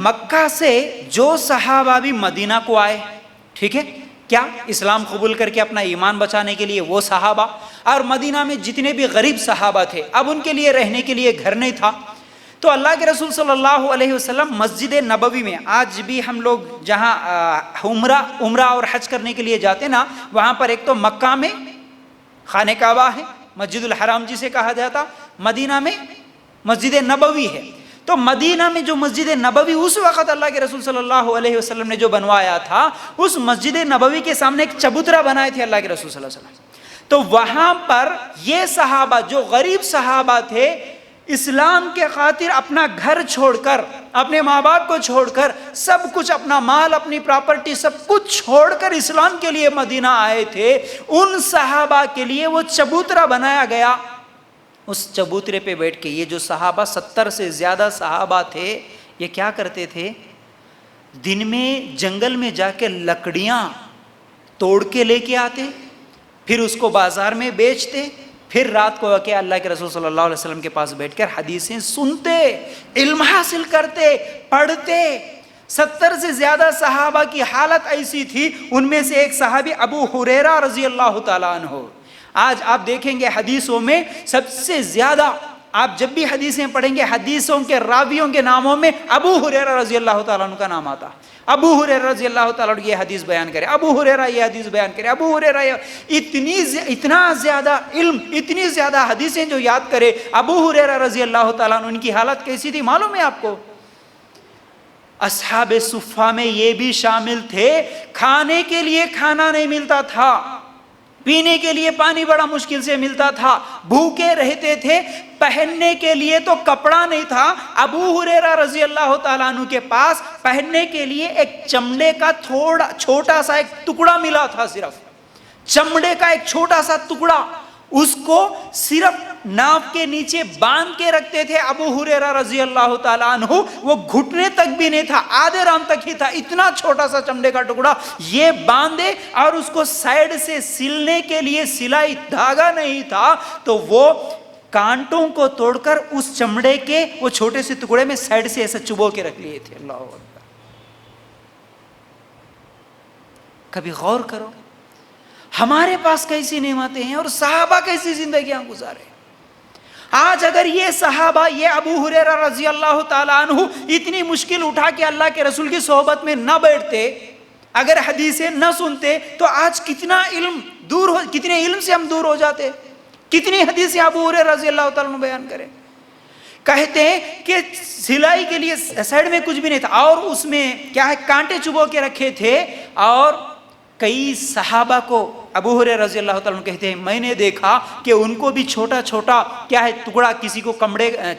مکہ سے جو صحابہ بھی مدینہ کو آئے، ٹھیک ہے، کیا اسلام قبول کر کے اپنا ایمان بچانے کے لیے وہ صحابہ، اور مدینہ میں جتنے بھی غریب صحابہ تھے، اب ان کے لیے رہنے کے لیے گھر نہیں تھا، تو اللہ کے رسول صلی اللہ علیہ وسلم مسجد نبوی میں، آج بھی ہم لوگ جہاں عمرہ اور حج کرنے کے لیے جاتے نا، وہاں پر ایک تو مکہ میں خانہ کعبہ ہے، مسجد الحرام جسے کہا جاتا، مدینہ میں مسجد نبوی ہے۔ تو مدینہ میں جو مسجد نبوی اس وقت اللہ کے رسول صلی اللہ علیہ وسلم نے جو بنوایا تھا، اس مسجد نبوی کے سامنے ایک چبوترا بنائے تھے اللہ کے رسول صلی اللہ علیہ وسلم۔ تو وہاں پر یہ صحابہ جو غریب صحابہ تھے، اسلام کے خاطر اپنا گھر چھوڑ کر، اپنے ماں باپ کو چھوڑ کر، سب کچھ، اپنا مال، اپنی پراپرٹی، سب کچھ چھوڑ کر اسلام کے لیے مدینہ آئے تھے، ان صحابہ کے لیے وہ چبوترا بنایا گیا۔ اس چبوترے پہ بیٹھ کے یہ جو صحابہ 70 سے زیادہ صحابہ تھے، یہ کیا کرتے تھے؟ دن میں جنگل میں جا کے لکڑیاں توڑ کے لے کے آتے، پھر اس کو بازار میں بیچتے، پھر رات کو کہ اللہ کے رسول صلی اللہ علیہ وسلم کے پاس بیٹھ کر حدیثیں سنتے، علم حاصل کرتے، پڑھتے۔ 70 سے زیادہ صحابہ کی حالت ایسی تھی، ان میں سے ایک صحابی ابو ہریرہ رضی اللہ تعالیٰ عنہ، آج آپ دیکھیں گے حدیثوں میں سب سے زیادہ، آپ جب بھی حدیثیں پڑھیں گے، حدیثوں کے راویوں کے ناموں میں ابو ہریرہ رضی اللہ تعالیٰ عنہ کا نام آتا۔ ابو ہریرہ رضی اللہ تعالیٰ عنہ یہ حدیث بیان کرے، ابو ہریرہ یہ حدیث بیان کرے، ابو ہریرہ اتنا زیادہ علم، اتنی زیادہ حدیثیں جو یاد کرے ابو ہریرہ رضی اللہ تعالیٰ عنہ، ان کی حالت کیسی تھی معلوم ہے آپ کو؟ اصحاب صفہ میں یہ بھی شامل تھے، کھانے کے لیے کھانا نہیں ملتا تھا، پینے کے لیے پانی بڑا مشکل سے ملتا تھا، بھوکے رہتے تھے، پہننے کے لیے تو کپڑا نہیں تھا۔ ابو ہریرہ رضی اللہ تعالیٰ عنہ کے پاس پہننے کے لیے ایک چمڑے کا چھوٹا سا ایک ٹکڑا ملا تھا، صرف چمڑے کا ایک چھوٹا سا ٹکڑا، اس کو صرف ناف کے نیچے باندھ کے رکھتے تھے ابو ہریرہ رضی اللہ تعالیٰ عنہ، وہ گھٹنے تک بھی نہیں تھا، آدھے رام تک ہی تھا، اتنا چھوٹا سا چمڑے کا ٹکڑا، یہ باندھے، اور اس کو سائیڈ سے سلنے کے لیے سلائی دھاگا نہیں تھا، تو وہ کانٹوں کو توڑ کر اس چمڑے کے وہ چھوٹے سے ٹکڑے میں سائیڈ سے ایسا چبو کے رکھ لیے تھے۔ اللہ اکبر، کبھی غور کرو ہمارے پاس کیسی نعمتیں ہیں اور صحابہ کیسی زندگیاں گزارے۔ آج اگر یہ صحابہ، یہ ابو ہریرہ رضی اللہ تعالیٰ عنہ اتنی مشکل اٹھا کے اللہ کے رسول کی صحبت میں نہ بیٹھتے، اگر حدیثیں نہ سنتے، تو آج کتنا علم کتنے علم سے ہم دور ہو جاتے۔ کتنی حدیثیں ابو ہریرہ رضی اللہ تعالیٰ عنہ بیان کریں، کہتے ہیں کہ سلائی کے لیے سائڈ میں کچھ بھی نہیں تھا، اور اس میں کیا ہے، کانٹے چبو کے رکھے تھے، اور کئی صحابہ کو ابو ہریرہ رضی اللہ تعالیٰ عنہ کہتے ہیں میں نے دیکھا کہ ان کو بھی چھوٹا چھوٹا کیا ہے ٹکڑا، کسی کو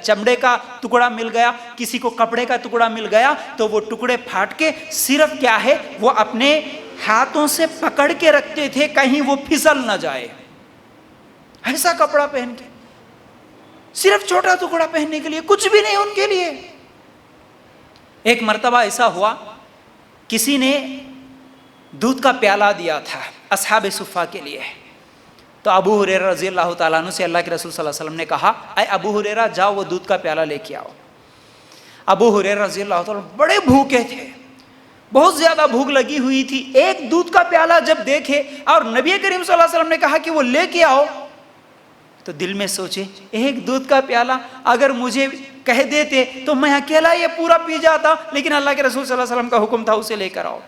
چمڑے کا ٹکڑا مل گیا، کسی کو کپڑے کا ٹکڑا مل گیا، تو وہ ٹکڑے پھاٹ کے صرف کیا ہے وہ اپنے ہاتھوں سے پکڑ کے رکھتے تھے کہیں وہ پھسل نہ جائے، ایسا کپڑا پہن کے، صرف چھوٹا ٹکڑا پہننے کے لیے، کچھ بھی نہیں ان کے لیے۔ ایک مرتبہ ایسا ہوا، کسی نے دودھ کا پیالہ دیا تھا اصحاب صفہ کے لیے، تو ابو ہریرہ رضی اللہ تعالیٰ عنہ سے اللہ کے رسول صلی اللہ علیہ وسلم نے کہا اے ابو ہریرہ جاؤ وہ دودھ کا پیالہ لے کے آؤ۔ ابو ہریرہ رضی اللہ تعالیٰ عنہ بڑے بھوکے تھے، بہت زیادہ بھوک لگی ہوئی تھی، ایک دودھ کا پیالہ جب دیکھے اور نبی کریم صلی اللہ علیہ وسلم نے کہا کہ وہ لے کے آؤ، تو دل میں سوچے ایک دودھ کا پیالہ اگر مجھے کہہ دیتے تو میں اکیلا یہ پورا پی جاتا، لیکن اللہ کے رسول صلی اللہ علیہ وسلم کا حکم تھا اسے لے کر آؤ۔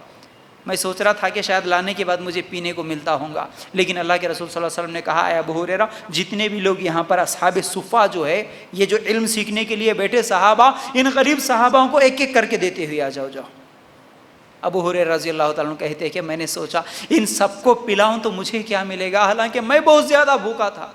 میں سوچ رہا تھا کہ شاید لانے کے بعد مجھے پینے کو ملتا ہوگا، لیکن اللہ کے رسول صلی اللہ علیہ وسلم نے کہا اے ابو ہریرہ جتنے بھی لوگ یہاں پر اصحاب صفہ جو ہے، یہ جو علم سیکھنے کے لیے بیٹھے صحابہ، ان غریب صحابوں کو ایک ایک کر کے دیتے ہوئے آ جاؤ۔ ابو ہریرہ رضی اللہ تعالیٰ عنہ کہتے ہیں کہ میں نے سوچا ان سب کو پلاؤں تو مجھے کیا ملے گا، حالانکہ میں بہت زیادہ بھوکا تھا،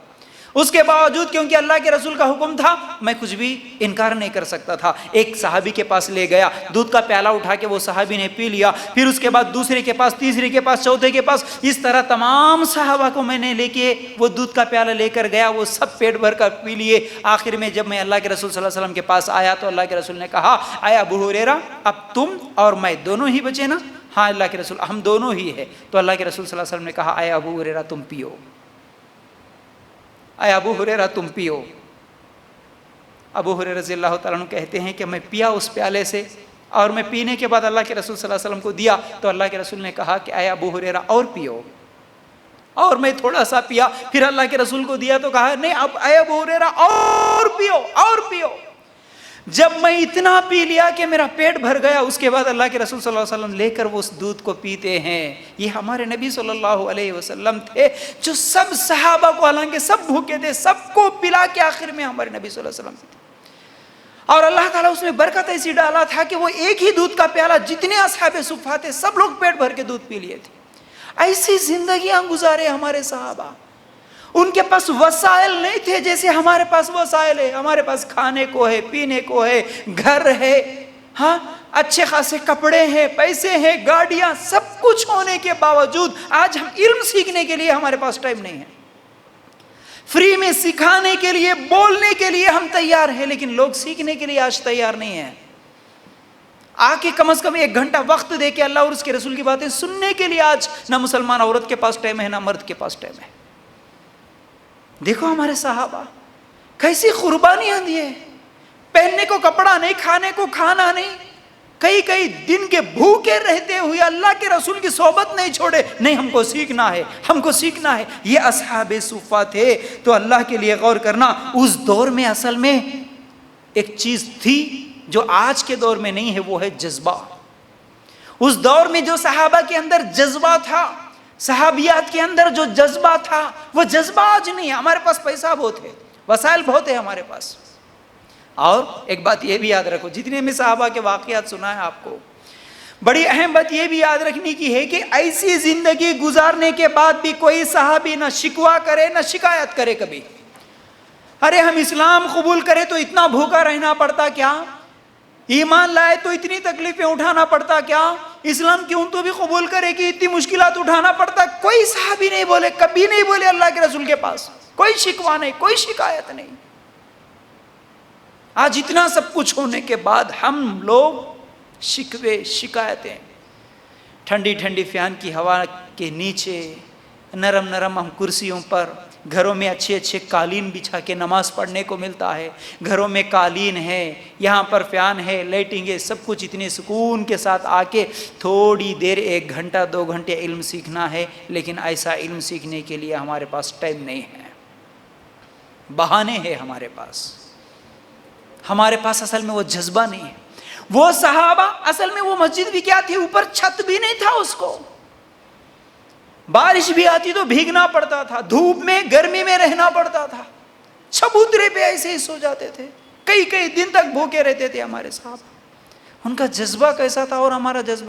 اس کے باوجود کیونکہ اللہ کے رسول کا حکم تھا میں کچھ بھی انکار نہیں کر سکتا تھا۔ ایک صحابی کے پاس لے گیا، دودھ کا پیالہ اٹھا کے وہ صحابی نے پی لیا، پھر اس کے بعد دوسرے کے پاس، تیسرے کے پاس، چوتھے کے پاس، اس طرح تمام صحابہ کو میں نے لے کے وہ دودھ کا پیالہ لے کر گیا، وہ سب پیٹ بھر کر پی لیے۔ آخر میں جب میں اللہ کے رسول صلی اللہ علیہ وسلم کے پاس آیا تو اللہ کے رسول نے کہا اے ابو ہریرہ اب تم اور میں دونوں ہی بچے نا؟ ہاں اللہ کے رسول ہم دونوں ہی ہیں۔ تو اللہ کے رسول صلی اللہ علیہ وسلم نے کہا اے ابو ہریرہ تم پیو، اے ابو ہریرہ تم پیو۔ ابو ہریرہ رضی اللہ تعالیٰ عنہ کہتے ہیں کہ میں پیا اس پیالے سے، اور میں پینے کے بعد اللہ کے رسول صلی اللہ علیہ وسلم کو دیا تو اللہ کے رسول نے کہا کہ اے ابو ہریرہ اور پیو، اور میں تھوڑا سا پیا، پھر اللہ کے رسول کو دیا تو کہا نہیں اب اے ابو ہریرہ اور پیو اور پیو۔ جب میں اتنا پی لیا کہ میرا پیٹ بھر گیا، اس کے بعد اللہ کے رسول صلی اللہ علیہ وسلم لے کر وہ اس دودھ کو پیتے ہیں۔ یہ ہمارے نبی صلی اللہ علیہ وسلم تھے جو سب صحابہ کو، حالانکہ سب بھوکے تھے، سب کو پلا کے آخر میں ہمارے نبی صلی اللہ علیہ وسلم تھے۔ اور اللہ تعالیٰ اس میں برکت ایسی ڈالا تھا کہ وہ ایک ہی دودھ کا پیالہ جتنے اصحاب صفہ تھے سب لوگ پیٹ بھر کے دودھ پی لیے تھے۔ ایسی زندگیاں گزارے ہمارے صحابہ۔ ان کے پاس وسائل نہیں تھے جیسے ہمارے پاس وسائل ہے۔ ہمارے پاس کھانے کو ہے، پینے کو ہے، گھر ہے، ہاں اچھے خاصے کپڑے ہیں، پیسے ہیں، گاڑیاں، سب کچھ ہونے کے باوجود آج ہم علم سیکھنے کے لیے ہمارے پاس ٹائم نہیں ہے۔ فری میں سکھانے کے لیے، بولنے کے لیے ہم تیار ہیں، لیکن لوگ سیکھنے کے لیے آج تیار نہیں ہیں۔ آ کے کم از کم 1 گھنٹہ وقت دے کے اللہ اور اس کے رسول کی باتیں سننے کے لیے آج نہ مسلمان عورت کے پاس ٹائم ہے، نہ مرد کے پاس ٹائم ہے۔ دیکھو ہمارے صحابہ کیسی قربانیاں دیے، پہننے کو کپڑا نہیں، کھانے کو کھانا نہیں، کئی دن کے بھوکے رہتے ہوئے اللہ کے رسول کی صحبت نہیں چھوڑے، نہیں ہم کو سیکھنا ہے، ہم کو سیکھنا ہے۔ یہ اصحاب صفہ تھے۔ تو اللہ کے لیے غور کرنا، اس دور میں اصل میں ایک چیز تھی جو آج کے دور میں نہیں ہے، وہ ہے جذبہ۔ اس دور میں جو صحابہ کے اندر جذبہ تھا، صحابیات کے اندر جو جذبہ تھا، وہ جذبہ آج نہیں ہے۔ ہمارے پاس پیسہ بہت ہے، وسائل بہت ہے ہمارے پاس۔ اور ایک بات یہ بھی یاد رکھو، جتنے میں صحابہ کے واقعات سنا ہے آپ کو، بڑی اہم بات یہ بھی یاد رکھنے کی ہے کہ ایسی زندگی گزارنے کے بعد بھی کوئی صحابی نہ شکوہ کرے نہ شکایت کرے کبھی۔ ارے ہم اسلام قبول کرے تو اتنا بھوکا رہنا پڑتا کیا؟ ایمان لائے تو اتنی تکلیفیں اٹھانا پڑتا کیا؟ اسلام کیوں تو بھی قبول کرے کہ اتنی مشکلات اٹھانا پڑتا؟ کوئی صحابی نہیں بولے، کبھی نہیں بولے اللہ کے رسول کے پاس، کوئی شکوہ نہیں، کوئی شکایت نہیں۔ آج اتنا سب کچھ ہونے کے بعد ہم لوگ شکوے، شکایتیں، ٹھنڈی ٹھنڈی فین کی ہوا کے نیچے، نرم نرم ہم کرسیوں پر، گھروں میں اچھے اچھے قالین بچھا کے نماز پڑھنے کو ملتا ہے، گھروں میں قالین ہے، یہاں پر فین ہے، لائٹنگ ہے، سب کچھ اتنے سکون کے ساتھ آ کے تھوڑی دیر 1 گھنٹہ 2 گھنٹے علم سیکھنا ہے، لیکن ایسا علم سیکھنے کے لیے ہمارے پاس ٹائم نہیں ہے، بہانے ہیں ہمارے پاس۔ ہمارے پاس اصل میں وہ جذبہ نہیں ہے۔ وہ صحابہ اصل میں وہ مسجد بھی کیا تھی، اوپر چھت بھی نہیں تھا اس کو، بارش بھی آتی تو بھیگنا پڑتا تھا، دھوپ میں گرمی میں رہنا پڑتا تھا، چبوترے پہ ایسے ہی سو جاتے تھے، کئی دن تک بھوکے رہتے تھے ہمارے صحابہ۔ ان کا جذبہ کیسا تھا اور ہمارا جذبہ